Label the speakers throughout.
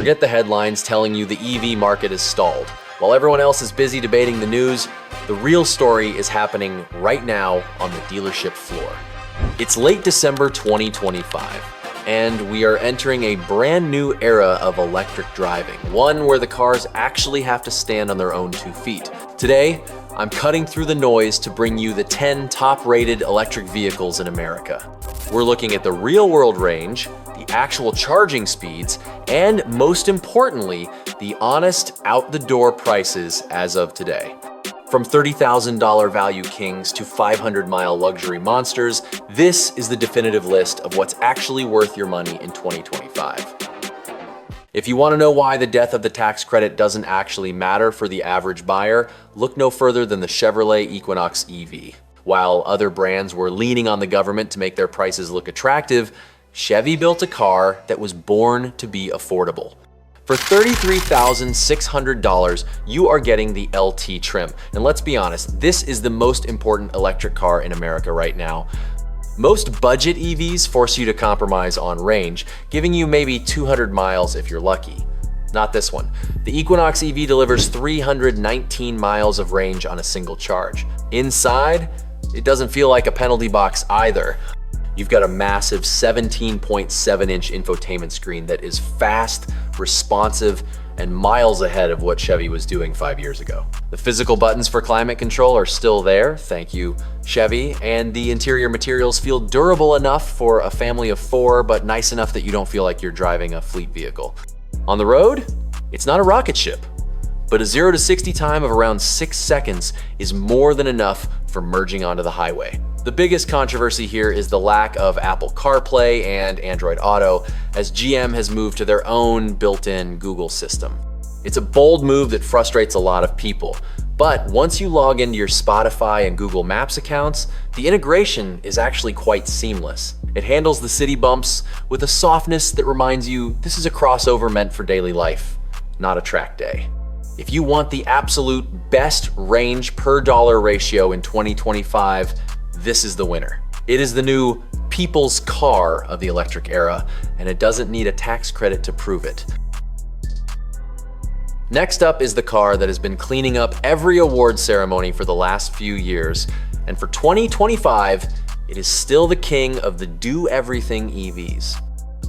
Speaker 1: Forget the headlines telling you the EV market is stalled. While everyone else is busy debating the news, the real story is happening right now on the dealership floor. It's late December 2025, and we are entering a brand new era of electric driving, one where the cars actually have to stand on their own 2 feet. Today, I'm cutting through the noise to bring you the 10 top-rated electric vehicles in America. We're looking at the real-world range, the actual charging speeds, and most importantly, the honest out-the-door prices as of today. From $30,000 value kings to 500-mile luxury monsters, this is the definitive list of what's actually worth your money in 2025. If you want to know why the death of the tax credit doesn't actually matter for the average buyer, look no further than the Chevrolet Equinox EV. While other brands were leaning on the government to make their prices look attractive, Chevy built a car that was born to be affordable. For $33,600, you are getting the LT trim. And let's be honest, this is the most important electric car in America right now. Most budget EVs force you to compromise on range, giving you maybe 200 miles if you're lucky. Not this one. The Equinox EV delivers 319 miles of range on a single charge. Inside, it doesn't feel like a penalty box either. You've got a massive 17.7-inch infotainment screen that is fast, responsive, and miles ahead of what Chevy was doing 5 years ago. The physical buttons for climate control are still there, thank you, Chevy, and the interior materials feel durable enough for a family of 4, but nice enough that you don't feel like you're driving a fleet vehicle. On the road, it's not a rocket ship, but a 0 to 60 time of around 6 seconds is more than enough for merging onto the highway. The biggest controversy here is the lack of Apple CarPlay and Android Auto, as GM has moved to their own built-in Google system. It's a bold move that frustrates a lot of people, but once you log into your Spotify and Google Maps accounts, the integration is actually quite seamless. It handles the city bumps with a softness that reminds you this is a crossover meant for daily life, not a track day. If you want the absolute best range per dollar ratio in 2025, this is the winner. It is the new people's car of the electric era, and it doesn't need a tax credit to prove it. Next up is the car that has been cleaning up every award ceremony for the last few years, and for 2025, it is still the king of the do-everything EVs.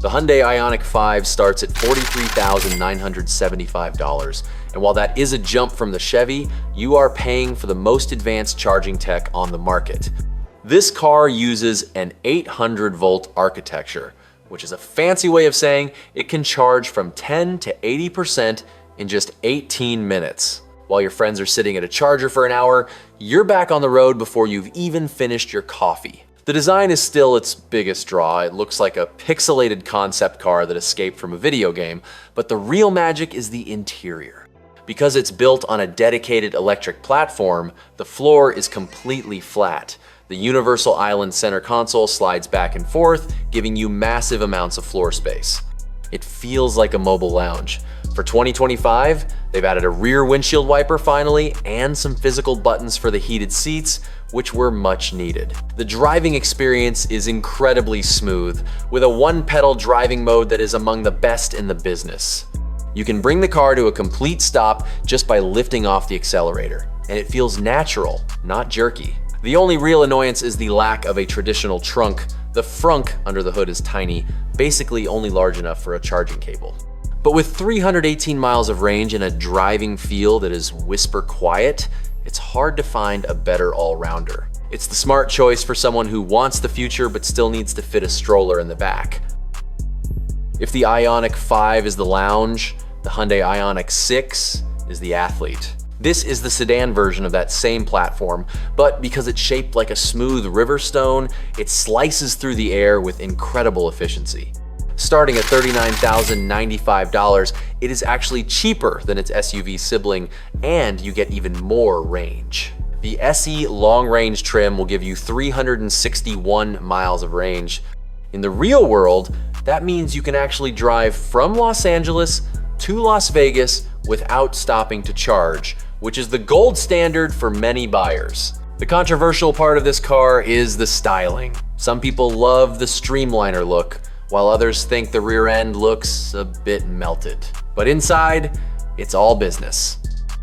Speaker 1: The Hyundai Ioniq 5 starts at $43,975, and while that is a jump from the Chevy, you are paying for the most advanced charging tech on the market. This car uses an 800-volt architecture, which is a fancy way of saying it can charge from 10 to 80% in just 18 minutes. While your friends are sitting at a charger for an hour, you're back on the road before you've even finished your coffee. The design is still its biggest draw. It looks like a pixelated concept car that escaped from a video game, but the real magic is the interior. Because it's built on a dedicated electric platform, the floor is completely flat. The universal island center console slides back and forth, giving you massive amounts of floor space. It feels like a mobile lounge. For 2025, they've added a rear windshield wiper finally, and some physical buttons for the heated seats, which were much needed. The driving experience is incredibly smooth, with a one-pedal driving mode that is among the best in the business. You can bring the car to a complete stop just by lifting off the accelerator, and it feels natural, not jerky. The only real annoyance is the lack of a traditional trunk. The frunk under the hood is tiny, basically only large enough for a charging cable. But with 318 miles of range and a driving feel that is whisper quiet, it's hard to find a better all-rounder. It's the smart choice for someone who wants the future but still needs to fit a stroller in the back. If the Ioniq 5 is the lounge, the Hyundai Ioniq 6 is the athlete. This is the sedan version of that same platform, but because it's shaped like a smooth river stone, it slices through the air with incredible efficiency. Starting at $39,095, it is actually cheaper than its SUV sibling, and you get even more range. The SE long-range trim will give you 361 miles of range. In the real world, that means you can actually drive from Los Angeles to Las Vegas without stopping to charge, which is the gold standard for many buyers. The controversial part of this car is the styling. Some people love the streamliner look, while others think the rear end looks a bit melted. But inside, it's all business.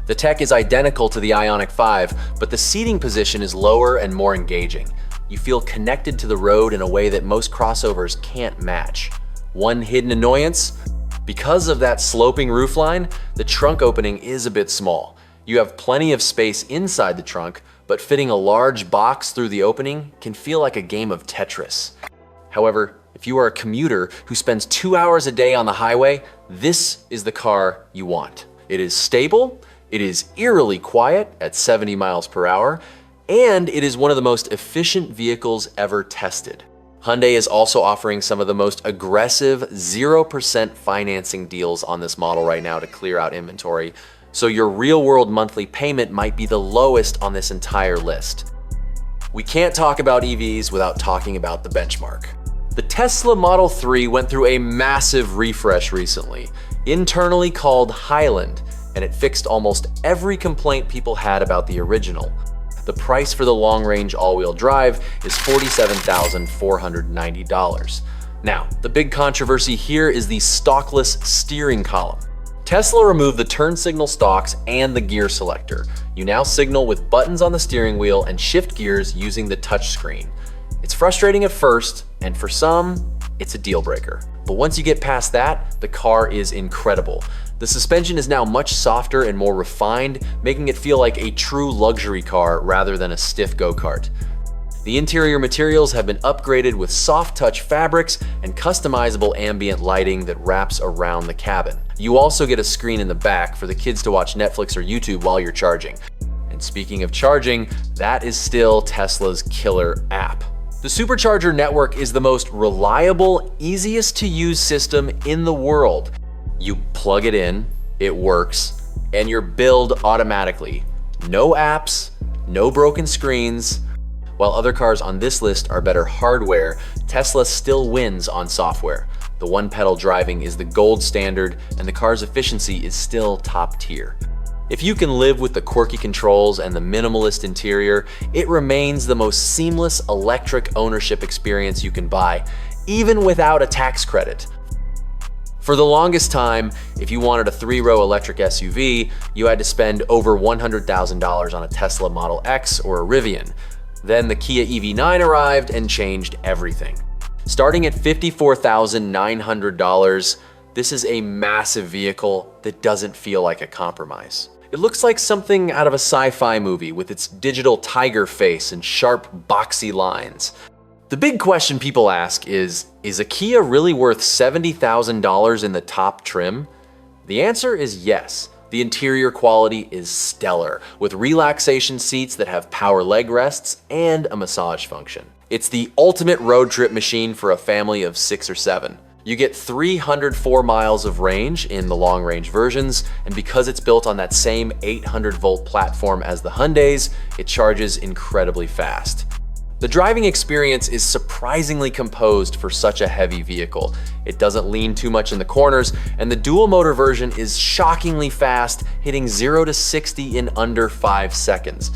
Speaker 1: The tech is identical to the Ioniq 5, but the seating position is lower and more engaging. You feel connected to the road in a way that most crossovers can't match. One hidden annoyance: because of that sloping roofline, the trunk opening is a bit small. You have plenty of space inside the trunk, but fitting a large box through the opening can feel like a game of Tetris. However, if you are a commuter who spends 2 hours a day on the highway, this is the car you want. It is stable, it is eerily quiet at 70 miles per hour, and it is one of the most efficient vehicles ever tested. Hyundai is also offering some of the most aggressive 0% financing deals on this model right now to clear out inventory, so your real-world monthly payment might be the lowest on this entire list. We can't talk about EVs without talking about the benchmark. The Tesla Model 3 went through a massive refresh recently, internally called Highland, and it fixed almost every complaint people had about the original. The price for the long-range all-wheel drive is $47,490. Now, the big controversy here is the stalkless steering column. Tesla removed the turn signal stalks and the gear selector. You now signal with buttons on the steering wheel and shift gears using the touchscreen. It's frustrating at first, and for some, it's a deal breaker. But once you get past that, the car is incredible. The suspension is now much softer and more refined, making it feel like a true luxury car rather than a stiff go-kart. The interior materials have been upgraded with soft touch fabrics and customizable ambient lighting that wraps around the cabin. You also get a screen in the back for the kids to watch Netflix or YouTube while you're charging. And speaking of charging, that is still Tesla's killer app. The Supercharger network is the most reliable, easiest to use system in the world. You plug it in, it works, and you're billed automatically. No apps, no broken screens. While other cars on this list are better hardware, Tesla still wins on software. The one-pedal driving is the gold standard, and the car's efficiency is still top tier. If you can live with the quirky controls and the minimalist interior, it remains the most seamless electric ownership experience you can buy, even without a tax credit. For the longest time, if you wanted a 3-row electric SUV, you had to spend over $100,000 on a Tesla Model X or a Rivian. Then the Kia EV9 arrived and changed everything. Starting at $54,900, this is a massive vehicle that doesn't feel like a compromise. It looks like something out of a sci-fi movie with its digital tiger face and sharp, boxy lines. The big question people ask is a Kia really worth $70,000 in the top trim? The answer is yes. The interior quality is stellar, with relaxation seats that have power leg rests and a massage function. It's the ultimate road trip machine for a family of 6 or 7. You get 304 miles of range in the long-range versions, and because it's built on that same 800-volt platform as the Hyundais, it charges incredibly fast. The driving experience is surprisingly composed for such a heavy vehicle. It doesn't lean too much in the corners, and the dual-motor version is shockingly fast, hitting 0 to 60 in under 5 seconds.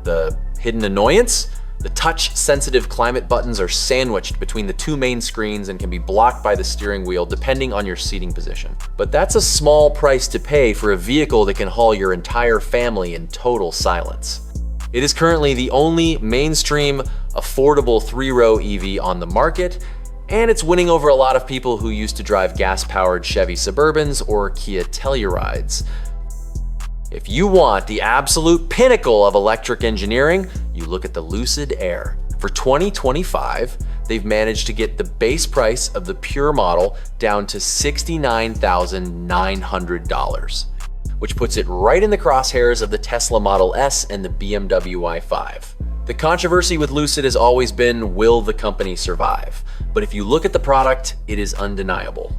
Speaker 1: The hidden annoyance? The touch-sensitive climate buttons are sandwiched between the 2 main screens and can be blocked by the steering wheel depending on your seating position. But that's a small price to pay for a vehicle that can haul your entire family in total silence. It is currently the only mainstream, affordable 3-row EV on the market, and it's winning over a lot of people who used to drive gas-powered Chevy Suburbans or Kia Tellurides. If you want the absolute pinnacle of electric engineering, you look at the Lucid Air. For 2025, they've managed to get the base price of the pure model down to $69,900, which puts it right in the crosshairs of the Tesla Model S and the BMW i5. The controversy with Lucid has always been, will the company survive? But if you look at the product, it is undeniable.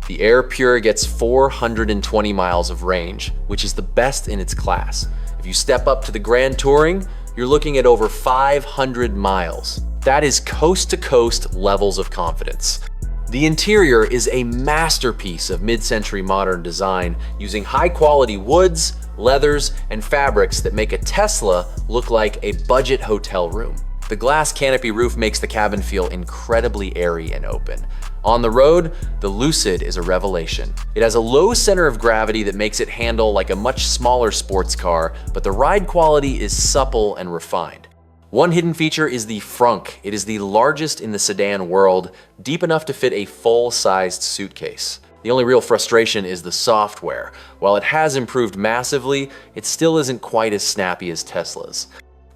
Speaker 1: The Air Pure gets 420 miles of range, which is the best in its class. If you step up to the Grand Touring, you're looking at over 500 miles. That is coast-to-coast levels of confidence. The interior is a masterpiece of mid-century modern design, using high-quality woods, leathers, and fabrics that make a Tesla look like a budget hotel room. The glass canopy roof makes the cabin feel incredibly airy and open, On the road, the Lucid is a revelation. It has a low center of gravity that makes it handle like a much smaller sports car, but the ride quality is supple and refined. One hidden feature is the frunk. It is the largest in the sedan world, deep enough to fit a full-sized suitcase. The only real frustration is the software. While it has improved massively, it still isn't quite as snappy as Tesla's.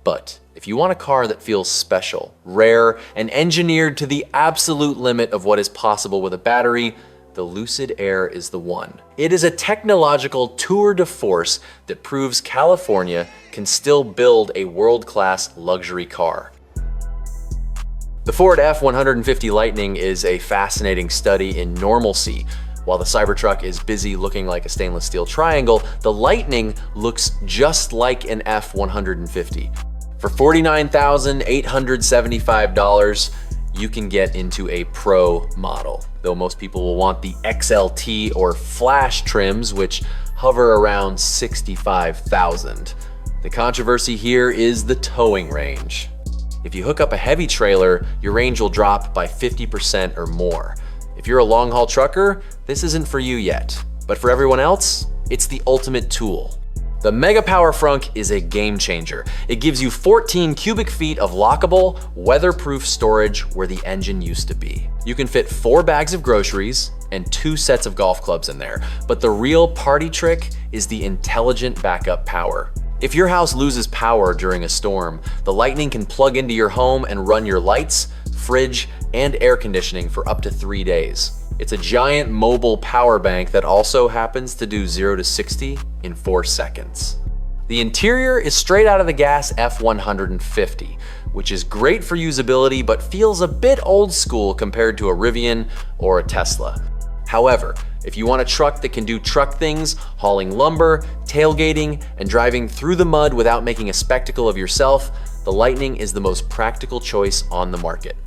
Speaker 1: But if you want a car that feels special, rare, and engineered to the absolute limit of what is possible with a battery, the Lucid Air is the one. It is a technological tour de force that proves California can still build a world-class luxury car. The Ford F-150 Lightning is a fascinating study in normalcy. While the Cybertruck is busy looking like a stainless steel triangle, the Lightning looks just like an F-150. For $49,875, you can get into a Pro model, though most people will want the XLT or Flash trims, which hover around $65,000. The controversy here is the towing range. If you hook up a heavy trailer, your range will drop by 50% or more. If you're a long-haul trucker, this isn't for you yet. But for everyone else, it's the ultimate tool. The Mega Power Frunk is a game changer. It gives you 14 cubic feet of lockable, weatherproof storage where the engine used to be. You can fit 4 bags of groceries and 2 sets of golf clubs in there. But the real party trick is the intelligent backup power. If your house loses power during a storm, the Lightning can plug into your home and run your lights, fridge, and air conditioning for up to 3 days. It's a giant mobile power bank that also happens to do 0 to 60 in 4 seconds. The interior is straight out of the gas F-150, which is great for usability but feels a bit old school compared to a Rivian or a Tesla. However, if you want a truck that can do truck things, hauling lumber, tailgating, and driving through the mud without making a spectacle of yourself, the Lightning is the most practical choice on the market.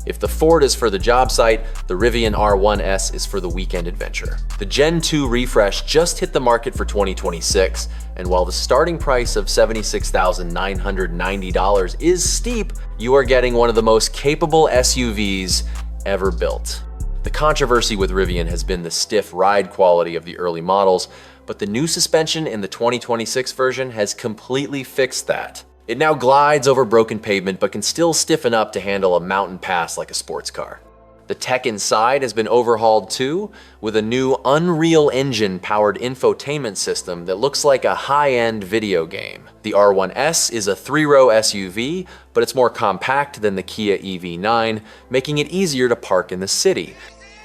Speaker 1: If the Ford is for the job site, the Rivian R1S is for the weekend adventure. The Gen 2 refresh just hit the market for 2026, and while the starting price of $76,990 is steep, you are getting one of the most capable SUVs ever built. The controversy with Rivian has been the stiff ride quality of the early models, but the new suspension in the 2026 version has completely fixed that. It now glides over broken pavement but can still stiffen up to handle a mountain pass like a sports car. The tech inside has been overhauled too, with a new Unreal Engine-powered infotainment system that looks like a high-end video game. The R1S is a 3-row SUV, but it's more compact than the Kia EV9, making it easier to park in the city.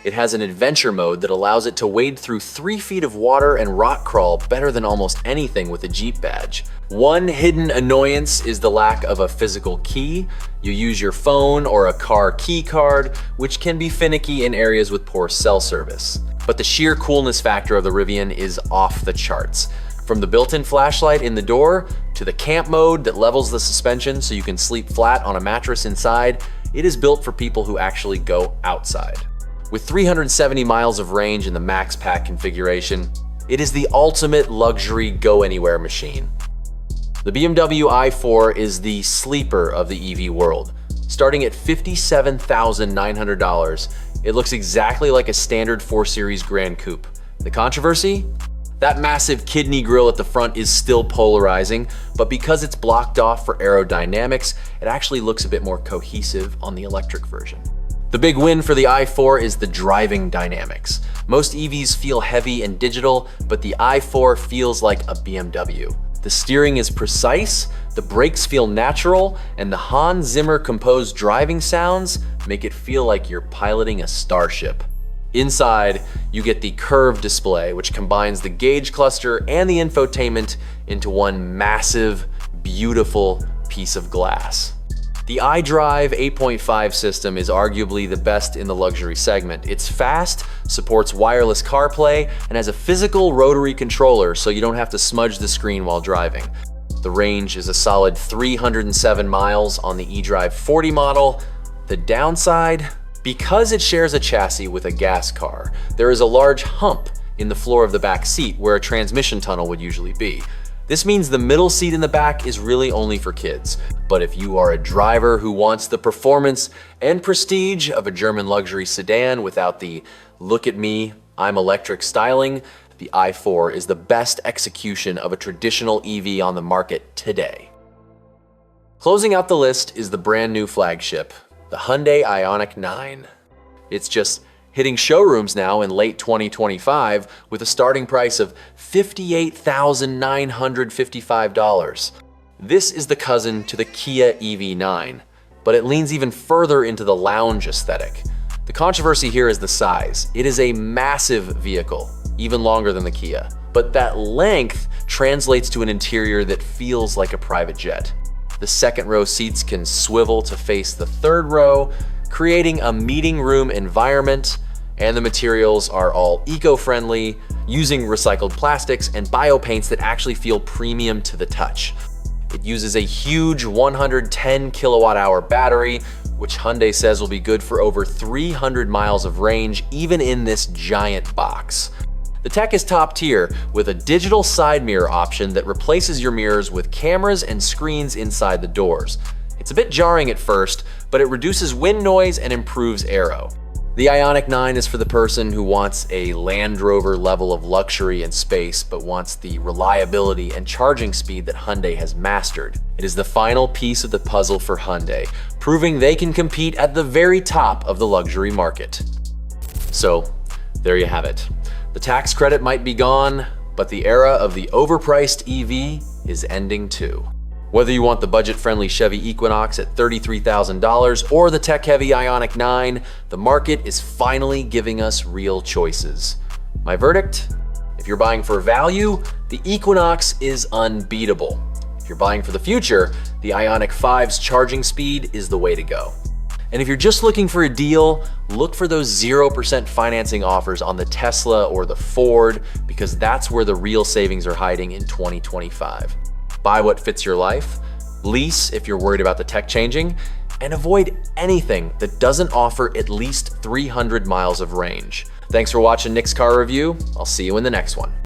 Speaker 1: It has an adventure mode that allows it to wade through 3 feet of water and rock crawl better than almost anything with a Jeep badge. One hidden annoyance is the lack of a physical key. You use your phone or a car key card, which can be finicky in areas with poor cell service. But the sheer coolness factor of the Rivian is off the charts. From the built-in flashlight in the door to the camp mode that levels the suspension so you can sleep flat on a mattress inside, it is built for people who actually go outside. With 370 miles of range in the Max Pack configuration, it is the ultimate luxury go-anywhere machine. The BMW i4 is the sleeper of the EV world. Starting at $57,900, it looks exactly like a standard 4 Series Grand Coupe. The controversy? That massive kidney grille at the front is still polarizing, but because it's blocked off for aerodynamics, it actually looks a bit more cohesive on the electric version. The big win for the i4 is the driving dynamics. Most EVs feel heavy and digital, but the i4 feels like a BMW. The steering is precise, the brakes feel natural, and the Hans Zimmer composed driving sounds make it feel like you're piloting a starship. Inside, you get the curved display, which combines the gauge cluster and the infotainment into one massive, beautiful piece of glass. The iDrive 8.5 system is arguably the best in the luxury segment. It's fast, supports wireless CarPlay, and has a physical rotary controller so you don't have to smudge the screen while driving. The range is a solid 307 miles on the eDrive 40 model. The downside? Because it shares a chassis with a gas car, there is a large hump in the floor of the back seat where a transmission tunnel would usually be. This means the middle seat in the back is really only for kids. But if you are a driver who wants the performance and prestige of a German luxury sedan without the "look at me, I'm electric" styling, the i4 is the best execution of a traditional EV on the market today. Closing out the list is the brand new flagship, the Hyundai Ioniq 9. It's just hitting showrooms now in late 2025 with a starting price of $58,955. This is the cousin to the Kia EV9, but it leans even further into the lounge aesthetic. The controversy here is the size. It is a massive vehicle, even longer than the Kia, but that length translates to an interior that feels like a private jet. The second row seats can swivel to face the third row, creating a meeting room environment, and the materials are all eco-friendly, using recycled plastics and biopaints that actually feel premium to the touch. It uses a huge 110 kilowatt-hour battery, which Hyundai says will be good for over 300 miles of range, even in this giant box. The tech is top tier, with a digital side mirror option that replaces your mirrors with cameras and screens inside the doors. It's a bit jarring at first, but it reduces wind noise and improves aero. The Ioniq 9 is for the person who wants a Land Rover level of luxury and space, but wants the reliability and charging speed that Hyundai has mastered. It is the final piece of the puzzle for Hyundai, proving they can compete at the very top of the luxury market. So, there you have it. The tax credit might be gone, but the era of the overpriced EV is ending too. Whether you want the budget-friendly Chevy Equinox at $33,000 or the tech-heavy Ioniq 9, the market is finally giving us real choices. My verdict? If you're buying for value, the Equinox is unbeatable. If you're buying for the future, the Ioniq 5's charging speed is the way to go. And if you're just looking for a deal, look for those 0% financing offers on the Tesla or the Ford, because that's where the real savings are hiding in 2025. Buy what fits your life, lease if you're worried about the tech changing, and avoid anything that doesn't offer at least 300 miles of range. Thanks for watching Nick's Car Review. I'll see you in the next one.